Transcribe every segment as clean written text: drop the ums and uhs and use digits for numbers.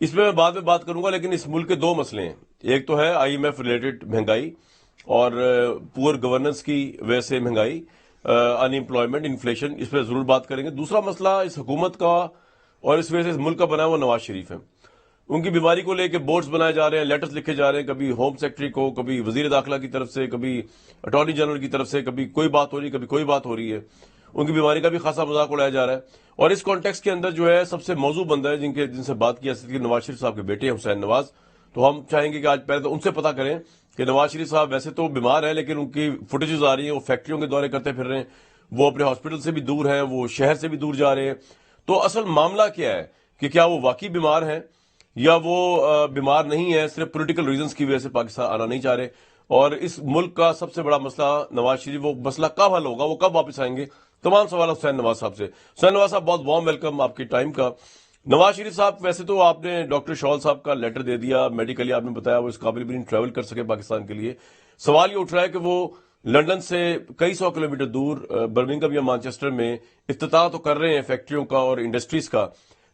اس میں بعد میں بات کروں گا، لیکن اس ملک کے دو مسئلے ہیں. ایک تو ہے آئی ایم ایف ریلیٹڈ مہنگائی اور پور گورننس کی وجہ سے مہنگائی، ان امپلائمنٹ، انفلیشن، اس پہ ضرور بات کریں گے. دوسرا مسئلہ اس حکومت کا اور اس وجہ سے اس ملک کا بنا ہے وہ نواز شریف ہے. ان کی بیماری کو لے کے بورڈز بنائے جا رہے ہیں، لیٹرز لکھے جا رہے ہیں، کبھی ہوم سیکرٹری کو، کبھی وزیر داخلہ کی طرف سے، کبھی اٹارنی جنرل کی طرف سے، کبھی کوئی بات ہو رہی ہے، کبھی کوئی بات ہو رہی ہے. ان کی بیماری کا بھی خاصا مذاق اڑایا جا رہا ہے. اور اس کانٹیکس کے اندر جو ہے سب سے موضوع بندہ ہے جن سے بات کیا سکتی نواز شریف صاحب کے بیٹے ہیں حسین نواز. تو ہم چاہیں گے کہ آج پہلے تو ان سے پتہ کریں کہ نواز شریف صاحب ویسے تو بیمار ہیں، لیکن ان کی فوٹیجز آ رہی ہیں، وہ فیکٹریوں کے دورے کرتے پھر رہے ہیں، وہ اپنے ہاسپٹل سے بھی دور ہیں، وہ شہر سے بھی دور جا رہے ہیں. تو اصل معاملہ کیا ہے کہ کیا وہ واقعی بیمار ہیں یا وہ بیمار نہیں ہے، صرف پولیٹیکل ریزنز کی وجہ سے پاکستان آنا نہیں چاہ رہے. اور اس ملک کا سب سے بڑا مسئلہ نواز شریف، وہ مسئلہ کب حل ہوگا، وہ کب واپس آئیں گے. تمام سوال حسین نواز صاحب سے. حسین نواز صاحب، بہت وارم ویلکم آپ کے ٹائم کا. نواز شریف صاحب، ویسے تو آپ نے ڈاکٹر شال صاحب کا لیٹر دے دیا، میڈیکلی آپ نے بتایا وہ اس قابل بھی نہیں ٹریول کر سکے پاکستان کے لیے. سوال یہ اٹھ رہا ہے کہ وہ لندن سے کئی سو کلومیٹر دور برمنگھم یا مانچسٹر میں افتتاح تو کر رہے ہیں فیکٹریوں کا اور انڈسٹریز کا،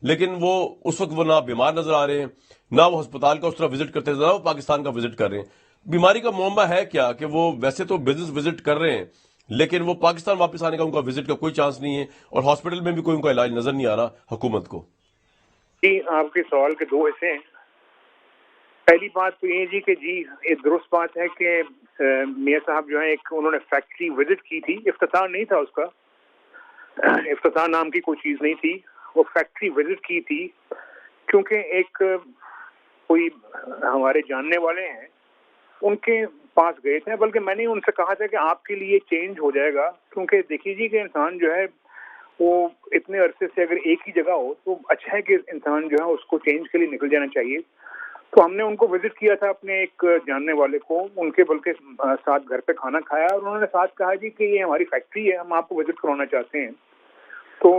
لیکن وہ اس وقت وہ نہ بیمار نظر آ رہے ہیں، نہ وہ ہسپتال کا اس طرح وزٹ کرتے ہیں، نہ وہ پاکستان کا وزٹ کر رہے ہیں. بیماری کا معمہ ہے کیا کہ وہ ویسے تو بزنس وزٹ کر رہے ہیں، لیکن وہ پاکستان واپس آنے کا ان کا وزٹ کا کوئی چانس نہیں ہے، اور ہاسپٹل میں بھی کوئی ان کا علاج نظر نہیں آ رہا حکومت کو. جی، آپ کے سوال کے دو حصے ہیں. پہلی بات تو یہ جی کہ جی یہ درست بات ہے کہ میاں صاحب جو ہیں ایک انہوں نے فیکٹری وزٹ کی تھی. افتتاح نہیں تھا اس کا، افتتاح نام کی کوئی چیز نہیں تھی، وہ فیکٹری وزٹ کی تھی کیونکہ ایک کوئی ہمارے جاننے والے ہیں ان کے پاس گئے تھے. بلکہ میں نے ان سے کہا تھا کہ آپ کے لیے چینج ہو جائے گا، کیونکہ دیکھیے جی کہ انسان جو ہے وہ اتنے عرصے سے اگر ایک ہی جگہ ہو تو اچھا ہے کہ انسان جو ہے اس کو چینج کے لیے نکل جانا چاہیے. تو ہم نے ان کو وزٹ کیا تھا، اپنے ایک جاننے والے کو، ان کے بلکہ ساتھ گھر پہ کھانا کھایا، اور انہوں نے ساتھ کہا جی کہ یہ ہماری فیکٹری ہے، ہم آپ کو وزٹ کرانا چاہتے ہیں. تو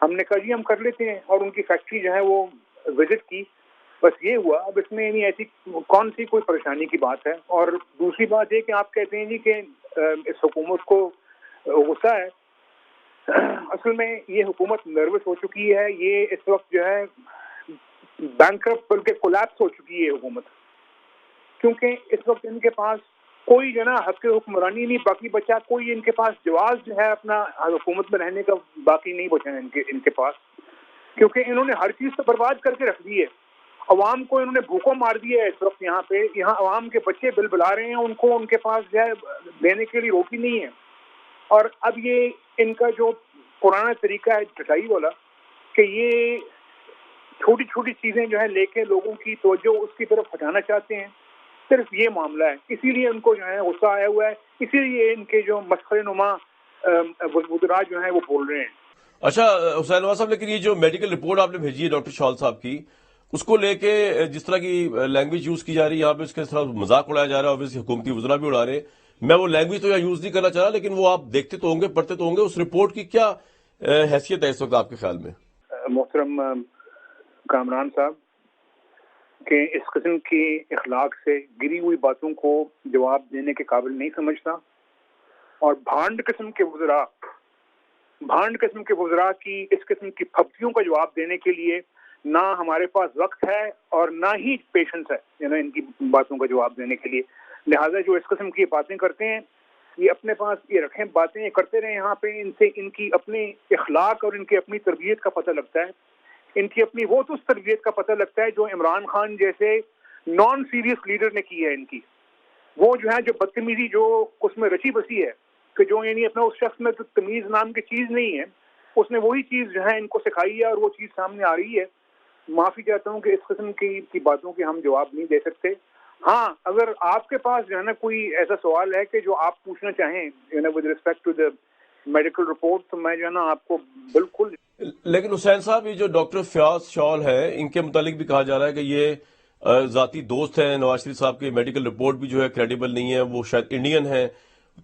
ہم نے کہا جی ہم کر لیتے ہیں، اور ان کی فیکٹری جو ہے وہ وزٹ کی. بس یہ ہوا. اب اس میں یعنی ایسی کون سی کوئی پریشانی کی بات ہے. اور دوسری بات یہ کہ آپ کہتے ہیں جی کہ اس حکومت کو غصہ ہے. اصل میں یہ حکومت نروس ہو چکی ہے، یہ اس وقت جو ہے بینکرپٹ بلکہ کولیپس ہو چکی ہے حکومت، کیونکہ اس وقت ان کے پاس کوئی جو نا حق حکمرانی نہیں باقی بچا، کوئی ان کے پاس جواز جو ہے اپنا حکومت میں رہنے کا باقی نہیں بچا ان کے پاس، کیونکہ انہوں نے ہر چیز تو برباد کر کے رکھ دی ہے. عوام کو انہوں نے بھوکوں مار دیا ہے اس وقت. یہاں پہ عوام کے بچے بل بلا رہے ہیں، ان کو ان کے پاس جو ہے دینے کے لیے روٹی نہیں ہے. اور اب یہ ان کا جو پرانا طریقہ ہے ٹٹائی والا کہ یہ چھوٹی چھوٹی چیزیں جو ہے لے کے لوگوں کی توجہ اس کی طرف ہٹانا چاہتے ہیں. صرف یہ معاملہ ہے، اسی لیے ان کو جو ہے غصہ آیا ہوا ہے، اسی لیے ان کے جو مسخرے نما وزراء جو ہیں وہ بول رہے ہیں. اچھا حسین نواز صاحب، لیکن یہ جو میڈیکل رپورٹ آپ نے بھیجی ہے ڈاکٹر شال صاحب کی، اس کو لے کے جس طرح کی لینگویج یوز کی جا رہی ہے یہاں پہ، اس کے طرح مذاق اڑایا جا رہا ہے، اور حکومتی وزراء بھی اڑا رہے ہیں. میں وہ لینگویج تو یہاں یوز نہیں کرنا چاہ رہا، لیکن وہ آپ دیکھتے تو ہوں گے، پڑھتے تو ہوں گے. اس رپورٹ کی کیا حیثیت ہے اس وقت آپ کے خیال میں؟ محترم کامران صاحب، کہ اس قسم کی اخلاق سے گری ہوئی باتوں کو جواب دینے کے قابل نہیں سمجھتا، اور بھانڈ قسم کے وزراء کی اس قسم کی پھپتیوں کا جواب دینے کے لیے نہ ہمارے پاس وقت ہے اور نہ ہی پیشنس ہے، یعنی ان کی باتوں کا جواب دینے کے لیے. لہٰذا جو اس قسم کی باتیں کرتے ہیں یہ اپنے پاس یہ رکھیں، باتیں یہ کرتے رہے. یہاں پہ ان سے ان کی اپنی اخلاق اور ان کی اپنی تربیت کا پتہ لگتا ہے. ان کی اپنی وہ تو اس تربیت کا پتہ لگتا ہے جو عمران خان جیسے نان سیریس لیڈر نے کی ہے. ان کی وہ جو ہے جو بدتمیزی جو اس میں رچی بسی ہے، کہ جو یعنی اپنا اس شخص میں تو تمیز نام کی چیز نہیں ہے، اس نے وہی چیز جو ہے ان کو سکھائی ہے، اور وہ چیز سامنے آ رہی ہے. معافی چاہتا ہوں کہ اس قسم کی باتوں کے ہم جواب نہیں دے سکتے. ہاں، اگر آپ کے پاس جو ہے نا کوئی ایسا سوال ہے کہ جو آپ پوچھنا چاہیں with respect to the medical report, تو میں جو ہے نا آپ کو بالکل. لیکن حسین صاحب، یہ جو ڈاکٹر فیاض شال ہے، ان کے متعلق بھی کہا جا رہا ہے کہ یہ ذاتی دوست ہیں نواز شریف صاحب کی. میڈیکل رپورٹ بھی جو ہے کریڈیبل نہیں ہے، وہ شاید انڈین ہیں.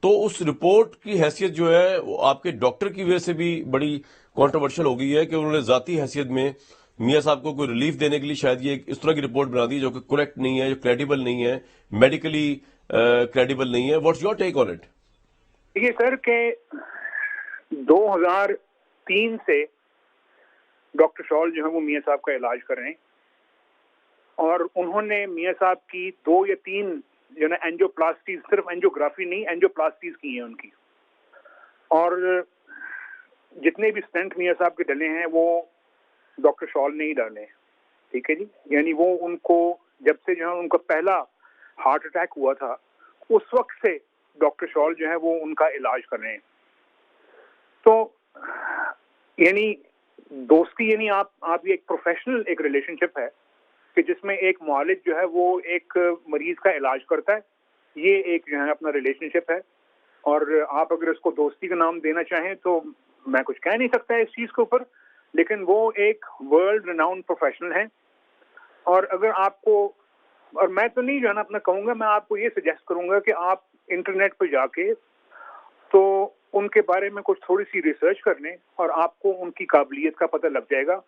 تو اس رپورٹ کی حیثیت جو ہے وہ آپ کے ڈاکٹر کی وجہ سے بھی بڑی کانٹروورشل ہو گئی ہے کہ انہوں نے ذاتی حیثیت میں میاں صاحب کو کوئی ریلیف دینے کے لیے شاید یہ اس طرح کی رپورٹ بنا دی جو کہ کریکٹ نہیں ہے، جو کریڈیبل نہیں ہے، میڈیکلی کریڈیبل نہیں ہے. What's your take on it? دیکھیے سر، کہ 2003 سے ڈاکٹر شال جو ہے وہ میاں صاحب کا علاج کر رہے ہیں. اور انہوں نے میاں صاحب کی 2 یا 3 جو نا اینجیوپلاسٹیز، صرف اینجیوگرافی نہیں، اینجیوپلاسٹیز کی ہیں ان کی. اور جتنے بھی اسٹنٹ میاں صاحب کے ڈلے ہیں وہ ڈاکٹر شال نے ہی ڈالے ہیں. ٹھیک ہے جی. یعنی وہ ان کو جب سے جو ہے ان کا پہلا ہارٹ اٹیک ہوا تھا اس وقت سے ڈاکٹر شال جو ہے وہ ان کا علاج کر رہے ہیں. تو یعنی دوستی، یعنی آپ یہ ایک پروفیشنل ایک ریلیشن شپ ہے کہ جس میں ایک معالج جو ہے وہ ایک مریض کا علاج کرتا ہے. یہ ایک جو ہے اپنا ریلیشن شپ ہے. اور آپ اگر اس کو دوستی کا نام دینا چاہیں تو میں کچھ کہہ نہیں سکتا اس چیز کے اوپر، لیکن وہ ایک ورلڈ ریناؤنڈ پروفیشنل ہیں. اور اگر آپ کو، اور میں تو نہیں جو ہے نا اپنا کہوں گا، میں آپ کو یہ سجیسٹ کروں گا کہ آپ انٹرنیٹ پہ جا کے تو ان کے بارے میں کچھ تھوڑی سی ریسرچ کر لیں اور آپ کو ان کی قابلیت کا پتہ لگ جائے گا.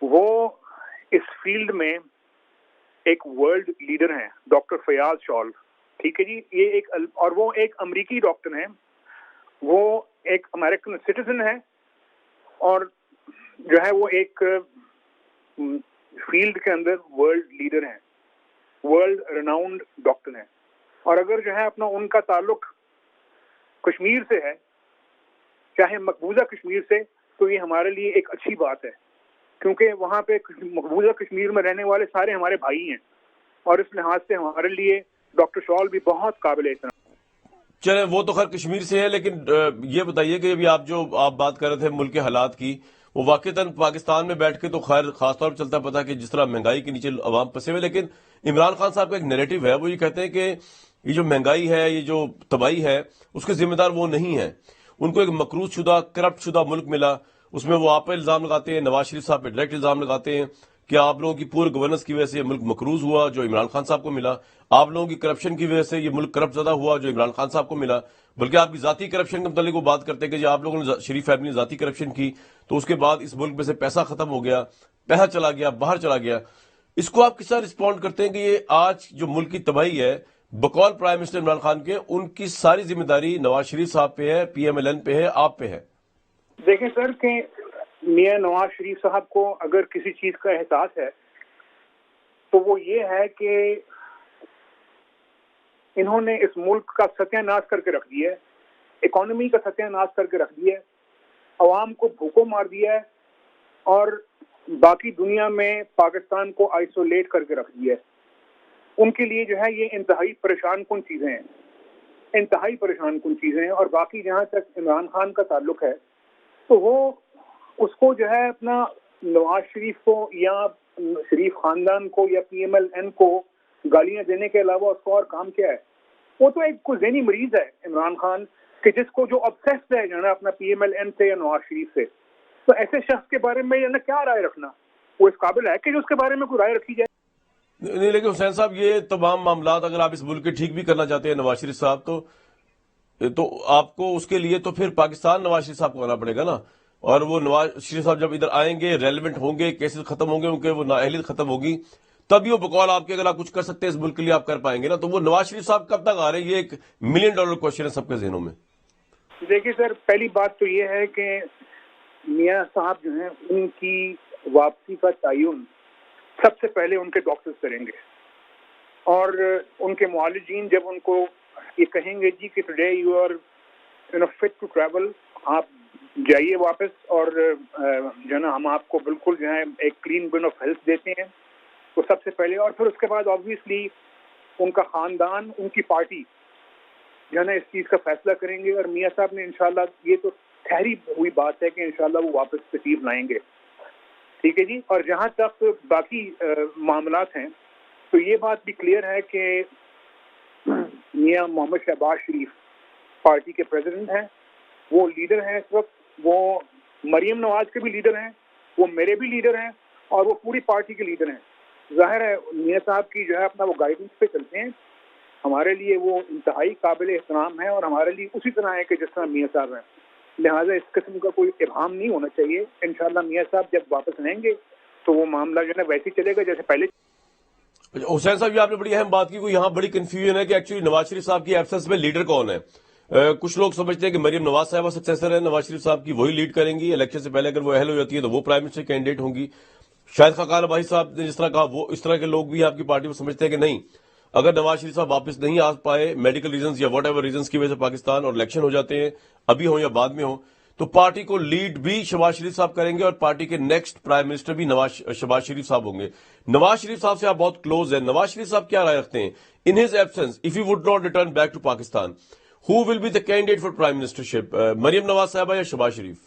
وہ اس فیلڈ میں ایک ورلڈ لیڈر ہیں، ڈاکٹر فیاض شال. ٹھیک ہے جی. یہ ایک، اور وہ ایک امریکی ڈاکٹر ہیں، وہ ایک امریکن سٹیزن ہے، اور جو ہے وہ ایک فیلڈ کے اندر ورلڈ لیڈر ہیں، ورلڈ ریناؤنڈ ڈاکٹر ہیں. اور اگر جو ہے اپنا ان کا تعلق کشمیر سے ہے، چاہے مقبوضہ کشمیر سے، تو یہ ہمارے لیے ایک اچھی بات ہے، کیونکہ وہاں پہ مقبوضہ کشمیر میں رہنے والے سارے ہمارے بھائی ہیں، اور اس لحاظ سے ہمارے لیے ڈاکٹر شال بھی بہت قابل احترام. چلے وہ تو خیر کشمیر سے ہے، لیکن یہ بتائیے کہ ابھی آپ بات کر رہے تھے ملک کے حالات کی، وہ واقعتاً پاکستان میں بیٹھ کے تو خیر خاص طور پر چلتا پتا کہ جس طرح مہنگائی کے نیچے عوام پسے ہوئے، لیکن عمران خان صاحب کا ایک نیریٹو ہے، وہ یہ کہتے ہیں کہ یہ جو مہنگائی ہے، یہ جو تباہی ہے، اس کے ذمہ دار وہ نہیں ہیں. ان کو ایک مقروض شدہ، کرپٹ شدہ ملک ملا. اس میں وہ آپ پہ الزام لگاتے ہیں، نواز شریف صاحب پہ ڈائریکٹ الزام لگاتے ہیں کہ آپ لوگوں کی پور گورننس کی وجہ سے یہ ملک مقروض ہوا جو عمران خان صاحب کو ملا. آپ لوگوں کی کرپشن کی وجہ سے یہ ملک کرپٹ زدہ ہوا جو عمران خان صاحب کو ملا. بلکہ آپ کی ذاتی کرپشن کے متعلق وہ بات کرتے ہیں کہ جی آپ لوگوں نے شریف فیملی نے ذاتی کرپشن کی تو اس کے بعد اس ملک میں سے پیسہ ختم ہو گیا، پیسہ چلا گیا، باہر چلا گیا. اس کو آپ کس طرح رسپونڈ کرتے ہیں کہ یہ آج جو ملک کی تباہی ہے بقول پرائم منسٹر عمران خان کے، ان کی ساری ذمہ داری نواز شریف صاحب پہ ہے، پی ایم ایل این پہ ہے، آپ پہ ہے؟ دیکھیں سر کہ میاں نواز شریف صاحب کو اگر کسی چیز کا احساس ہے تو وہ یہ ہے کہ انہوں نے اس ملک کا ستیہ ناش کر کے رکھ دیا ہے، اکانومی کا ستیہ ناش کر کے رکھ دیا ہے، عوام کو بھوکوں مار دیا ہے، اور باقی دنیا میں پاکستان کو آئسولیٹ کر کے رکھ دیا ہے. ان کے لیے جو ہے یہ انتہائی پریشان کن چیزیں ہیں، انتہائی پریشان کن چیزیں ہیں. اور باقی جہاں تک عمران خان کا تعلق ہے تو وہ اس کو جو ہے اپنا نواز شریف کو یا شریف خاندان کو یا پی ایم ایل این کو گالیاں دینے کے علاوہ اس کو اور کام کیا ہے؟ وہ تو ایک کوئی ذہنی مریض ہے عمران خان، کہ جس کو جو obsessed ہے جو ہے نا اپنا پی ایم ایل این سے یا نواز شریف سے. تو ایسے شخص کے بارے میں کیا رائے رکھنا؟ وہ اس قابل ہے کہ جو اس کے بارے میں کوئی رائے رکھی جائے؟ نہیں، لیکن حسین صاحب یہ تمام معاملات اگر آپ اس ملک کے ٹھیک بھی کرنا چاہتے ہیں نواز شریف صاحب تو آپ کو اس کے لیے تو پھر پاکستان نواز شریف صاحب کو آنا پڑے گا نا. اور وہ نواز شریف صاحب جب ادھر آئیں گے، ریلیونٹ ہوں گے، کیسز ختم ہوں گے، ان کے وہ نااہلیت ختم ہوگی، تب یہ بقول آپ کے اگر آپ کچھ کر سکتے ہیں اس ملک کے لیے آپ کر پائیں گے نا. تو وہ نواز شریف صاحب کب تک آ رہے ہیں؟ یہ ایک $1 ملین کوشچن ہے سب کے ذہنوں میں. دیکھیے سر، پہلی بات تو یہ ہے کہ میاں صاحب جو ہیں ان کی واپسی کا تعین سب سے پہلے ان کے ڈاکٹرز کریں گے، اور ان کے معالجین جب ان کو یہ کہیں گے جی کہ today you are fit to travel, آپ جائیے واپس، اور جو ہے نا ہم آپ کو بالکل جو ہے ایک کلین بن آف ہیلتھ دیتے ہیں، تو سب سے پہلے. اور پھر اس کے بعد آبویسلی ان کا خاندان، ان کی پارٹی جو ہے نا اس چیز کا فیصلہ کریں گے. اور میاں صاحب نے انشاءاللہ، یہ تو ٹھہری ہوئی بات ہے کہ انشاءاللہ وہ واپس تشریف لائیں گے. ٹھیک ہے جی. اور جہاں تک باقی معاملات ہیں تو یہ بات بھی کلیئر ہے کہ میاں محمد شہباز شریف پارٹی کے پریزیڈنٹ ہیں، وہ لیڈر ہیں اس وقت، وہ مریم نواز کے بھی لیڈر ہیں، وہ میرے بھی لیڈر ہیں، اور وہ پوری پارٹی کے لیڈر ہیں. ظاہر ہے میاں صاحب کی جو ہے اپنا وہ گائیڈنس پہ چلتے ہیں. ہمارے لیے وہ انتہائی قابل احترام ہے، اور ہمارے لیے اسی طرح ہے کہ جس طرح میاں صاحب ہیں. لہٰذا اس قسم کا کوئی ابہام نہیں ہونا چاہیے. انشاءاللہ میاں صاحب جب واپس رہیں گے تو وہ معاملہ جو ہے ویسے چلے گا جیسے پہلے. حسین صاحب، یہ آپ نے بڑی اہم بات کی. کوئی یہاں بڑی کنفیوژن ہے کہ ایکچولی نواز شریف صاحب کی ایبسنس میں لیڈر کون ہے. کچھ لوگ سمجھتے ہیں کہ مریم نواز صاحبہ سکسیسر ہے نواز شریف صاحب کی، وہی لیڈ کریں گی. الیکشن سے پہلے اگر وہ اہل ہو جاتی ہے تو وہ پرائم منسٹر کینڈیڈیٹ ہوں گی. شاہد خاقان بھائی صاحب نے جس طرح کہا، وہ اس طرح کے لوگ بھی آپ کی پارٹی میں سمجھتے ہیں کہ نہیں، اگر نواز شریف صاحب واپس نہیں آ پائے میڈیکل ریزنز یا واٹ ایور ریزنز کی وجہ سے پاکستان اور الیکشن ہو جاتے ہیں، ابھی ہوں یا بعد میں ہوں، تو پارٹی کو لیڈ بھی شہباز شریف صاحب کریں گے اور پارٹی کے نیکسٹ پرائم منسٹر بھی شہباز شریف صاحب ہوں گے. نواز شریف صاحب سے آپ بہت کلوز ہیں، نواز شریف صاحب کیا رائے رکھتے ہیں in his absence of he would not return back to Pakistan? Who will be the candidate for prime ministership, Maryam Nawaz صاحبہ یا شہباز شریف؟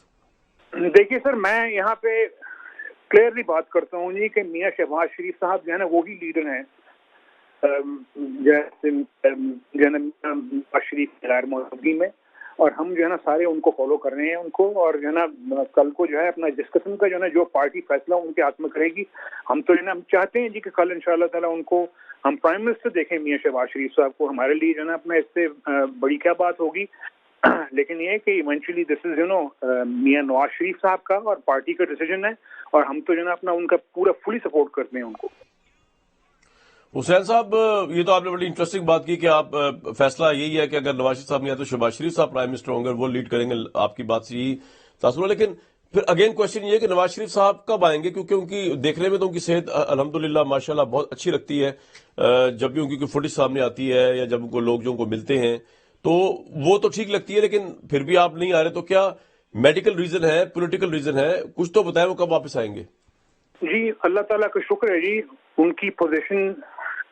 دیکھیے سر، میں یہاں پہ کلیئرلی بات کرتا ہوں جی کہ میاں شہباز شریف صاحب جو ہے نا وہی لیڈر ہیں جیسے جو ہے نا نواز شریف غیر موجودگی میں، اور ہم جو ہے نا سارے ان کو فالو کر رہے ہیں ان کو، اور جو ہے نا کل کو جو ہے اپنا جس قسم کا جو ہے نا جو پارٹی فیصلہ ان کے ہاتھ میں کرے گی، ہم تو جو ہے نا ہم چاہتے ہیں جی کہ کل انشاءاللہ تعالیٰ ان کو ہم پرائم منسٹر دیکھیں میاں شہباز شریف صاحب کو. ہمارے لیے جو ہے نا اپنا اس سے بڑی کیا بات ہوگی، لیکن یہ کہ ایونچولی دس از میاں نواز شریف صاحب کا اور پارٹی کا ڈیسیجن ہے، اور ہم تو جو ہے نا اپنا ان کا پورا فلی سپورٹ کرتے ہیں ان کو. حسین صاحب، یہ تو آپ نے بڑی انٹرسٹنگ بات کی کہ آپ فیصلہ یہی ہے کہ اگر نواز شریف صاحب نہیں آئے تو شہباز شریف صاحب پرائم منسٹر ہوں گے، وہ لیڈ کریں گے. آپ کی بات سے یہی تاثر ہوا. لیکن پھر اگین کوشچن یہ ہے کہ نواز شریف صاحب کب آئیں گے؟ کیونکہ ان کی دیکھنے میں تو ان کی صحت الحمدللہ ماشاءاللہ بہت اچھی لگتی ہے. جب بھی ان کی کوئی فوٹیج سامنے آتی ہے یا جب ان کو لوگ جو ان کو ملتے ہیں تو وہ تو ٹھیک لگتی ہے، لیکن پھر بھی آپ نہیں آ رہے تو کیا میڈیکل ریزن ہے، پولیٹیکل ریزن ہے؟ کچھ تو بتائیں وہ کب واپس آئیں گے. جی اللہ تعالیٰ کا شکر ہے جی، ان کی پوزیشن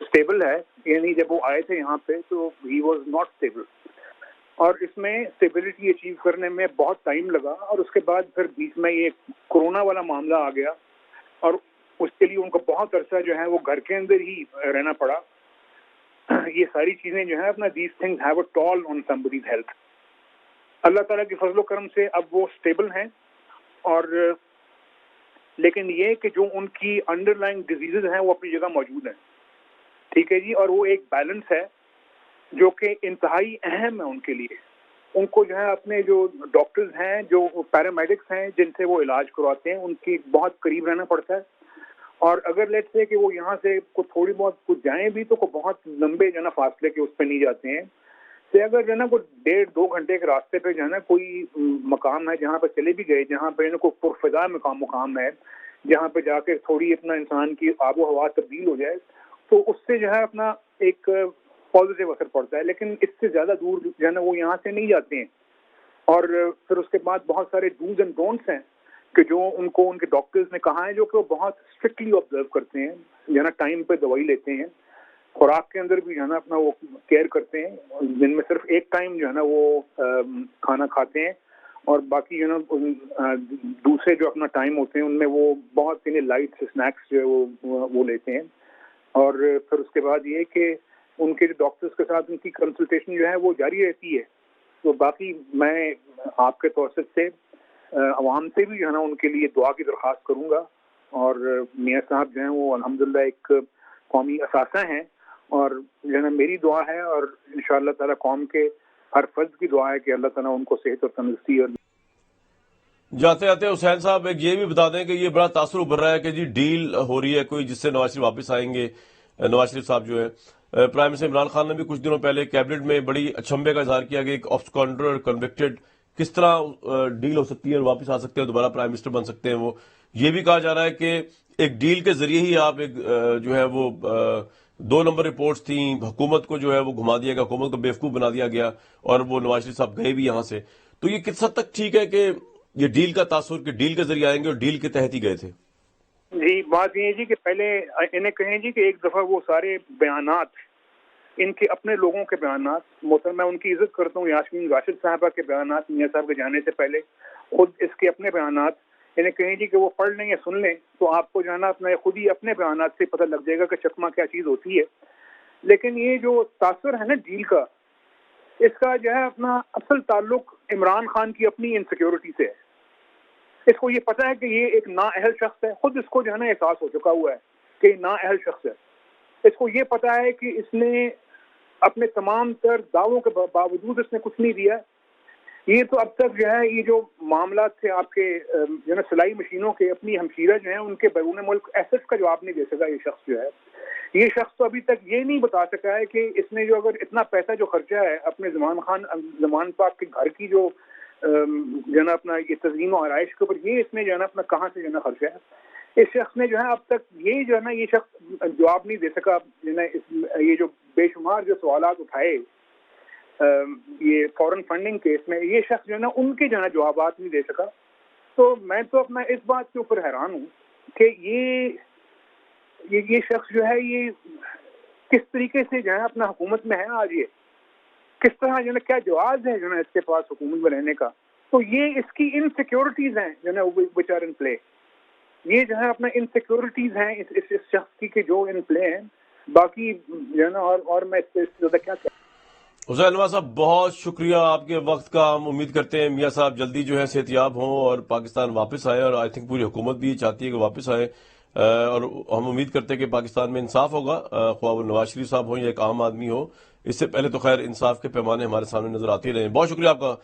اسٹیبل ہے. یعنی جب وہ آئے تھے یہاں پہ تو ہی واز ناٹ اسٹیبل، اور اس میں اسٹیبلٹی اچیو کرنے میں بہت ٹائم لگا، اور اس کے بعد پھر بیچ میں یہ کورونا والا معاملہ آ گیا، اور اس کے لیے ان کو بہت عرصہ جو ہے وہ گھر کے اندر ہی رہنا پڑا. یہ ساری چیزیں جو ہیں اپنا these things have a toll on somebody's health. اللہ تعالیٰ کے فضل و کرم سے اب وہ اسٹیبل ہیں، اور لیکن یہ کہ جو ان کی انڈر لائن ڈیزیزز ہیں وہ اپنی جگہ موجود ہیں. ٹھیک ہے جی، اور وہ ایک بیلنس ہے جو کہ انتہائی اہم ہے ان کے لیے. ان کو جو ہے اپنے جو ڈاکٹرز ہیں، جو پیرامیڈکس ہیں جن سے وہ علاج کرواتے ہیں، ان کی بہت قریب رہنا پڑتا ہے. اور اگر لیٹ سے کہ وہ یہاں سے کچھ تھوڑی بہت کچھ جائیں بھی تو بہت لمبے جو ہے نا فاصلے کے اس پہ نہیں جاتے ہیں. سے اگر جو ہے نا کوئی 1.5-2 گھنٹے کے راستے پہ جو ہے نا کوئی مقام ہے جہاں پہ چلے بھی گئے، جہاں پہ کوئی پرفضا مقام ہے، جہاں پہ جا کے تھوڑی اپنا انسان کی آب و ہوا تبدیل ہو جائے، تو اس سے جو ہے اپنا ایک پازیٹیو اثر پڑتا ہے. لیکن اس سے زیادہ دور جو ہے نا وہ یہاں سے نہیں جاتے ہیں. اور پھر اس کے بعد بہت سارے ڈوز اینڈ ڈونٹس ہیں کہ جو ان کو ان کے ڈاکٹرز نے کہا ہے، جو کہ وہ بہت اسٹرکٹلی آبزرو کرتے ہیں. جو ہے نا ٹائم پہ دوائی لیتے ہیں، خوراک کے اندر بھی جو ہے نا اپنا وہ کیئر کرتے ہیں. دن میں صرف ایک ٹائم جو ہے نا وہ کھانا کھاتے ہیں، اور باقی جو ہے نا دوسرے جو اپنا ٹائم ہوتے ہیں ان میں وہ بہت لائٹ اسنیکس جو ہے وہ لیتے ہیں. اور پھر اس کے بعد یہ کہ ان کے ڈاکٹرز کے ساتھ ان کی کنسلٹیشن جو ہے وہ جاری رہتی ہے. تو باقی میں آپ کے توسط سے عوام سے بھی جو ہے نا ان کے لیے دعا کی درخواست کروں گا. اور میاں صاحب جو ہیں وہ الحمدللہ ایک قومی اثاثہ ہیں، اور جو ہے نا میری دعا ہے اور انشاءاللہ تعالیٰ قوم کے ہر فرد کی دعا ہے کہ اللہ تعالیٰ ان کو صحت اور تندرستی. اور جاتے جاتے حسین صاحب ایک یہ بھی بتا دیں کہ یہ بڑا تاثر ابھر رہا ہے کہ جی ڈیل ہو رہی ہے کوئی جس سے نواز شریف واپس آئیں گے. نواز شریف صاحب جو ہے، پرائم منسٹر عمران خان نے بھی کچھ دنوں پہلے کیبنٹ میں بڑی اچنبے کا اظہار کیا کہ ایک آبسکونڈر کنوکٹڈ کس طرح ڈیل ہو سکتی ہے اور واپس آ سکتے ہیں، دوبارہ پرائم منسٹر بن سکتے ہیں. وہ یہ بھی کہا جا رہا ہے کہ ایک ڈیل کے ذریعے ہی آپ ایک جو ہے وہ 2 نمبر رپورٹس تھیں، حکومت کو جو ہے وہ گھما دیا گیا، حکومت کو بیوقوف بنا دیا گیا، اور وہ نواز شریف صاحب گئے بھی یہاں سے. تو یہ کس حد تک ٹھیک ہے کہ یہ ڈیل کا تاثر کہ ڈیل کے ذریعے آئیں گے اور ڈیل کے تحت ہی گئے تھے؟ جی بات یہ ہے جی کہ پہلے انہیں کہیں جی کہ ایک دفعہ وہ سارے بیانات، ان کے اپنے لوگوں کے بیانات، محترم میں ان کی عزت کرتا ہوں، یاسمین راشد صاحبہ کے بیانات میاں صاحب کے جانے سے پہلے، خود اس کے اپنے بیانات انہیں کہیں جی کہ وہ پڑھ لیں یا سن لیں تو آپ کو جانا اپنا خود ہی اپنے بیانات سے پتہ لگ جائے گا کہ چکمہ کیا چیز ہوتی ہے. لیکن یہ جو تاثر ہے نا ڈیل کا، اس کا جو ہے اپنا اصل تعلق عمران خان کی اپنی انسیکیورٹی سے ہے. اس کو یہ پتہ ہے کہ یہ ایک نااہل شخص ہے، خود اس کو جو ہے نا احساس ہو چکا ہوا ہے کہ یہ نااہل شخص ہے. اس کو یہ پتہ ہے کہ اس نے اپنے تمام تر دعووں کے باوجود اس نے کچھ نہیں دیا. یہ تو اب تک جو ہے یہ جو معاملات تھے آپ کے جو ہے نا سلائی مشینوں کے، اپنی ہمشیرہ جو ہیں ان کے بیرون ملک ایسٹس کا جواب نہیں دے سکا. یہ شخص جو ہے، یہ شخص تو ابھی تک یہ نہیں بتا سکا ہے کہ اس نے جو اگر اتنا پیسہ جو خرچہ ہے اپنے زمان پاک کے گھر کی جو ہے نا اپنا یہ تزئین و آرائش کے اوپر، یہ اس نے جو ہے نا اپنا کہاں سے جو ہے نا خرچہ ہے. اس شخص نے جو ہے اب تک یہ جو ہے نا یہ شخص جواب نہیں دے سکا، یہ جو بے شمار جو سوالات اٹھائے یہ فورن فنڈنگ کیس میں، یہ شخص جو ہے نا ان کے جو ہے نا جوابات نہیں دے سکا. تو میں تو اپنا اس بات کے اوپر حیران ہوں کہ یہ شخص جو ہے یہ کس طریقے سے جو ہے اپنا حکومت میں ہے آج، یہ کس طرح جو ہے کیا جواز ہے جو ہے اس کے پاس حکومت میں رہنے کا. تو یہ اس کی انسیکیورٹیز ہیں جو ہے وچ آر ان پلے. یہ جو ہے اپنا انسیکیورٹیز ہیں اس شخص کی کہ جو ان پلے ہیں. باقی جو ہے نا اور میں اس سے زیادہ کیا کہوں. حسین انور صاحب بہت شکریہ آپ کے وقت کا. ہم امید کرتے ہیں میاں صاحب جلدی جو ہے صحت یاب ہوں اور پاکستان واپس آئے، اور آئی تھنک پوری حکومت بھی چاہتی ہے کہ واپس آئے، اور ہم امید کرتے ہیں کہ پاکستان میں انصاف ہوگا، خواہ وہ نواز شریف صاحب ہوں یا ایک عام آدمی ہو. اس سے پہلے تو خیر انصاف کے پیمانے ہمارے سامنے نظر آتے رہے. بہت شکریہ آپ کا.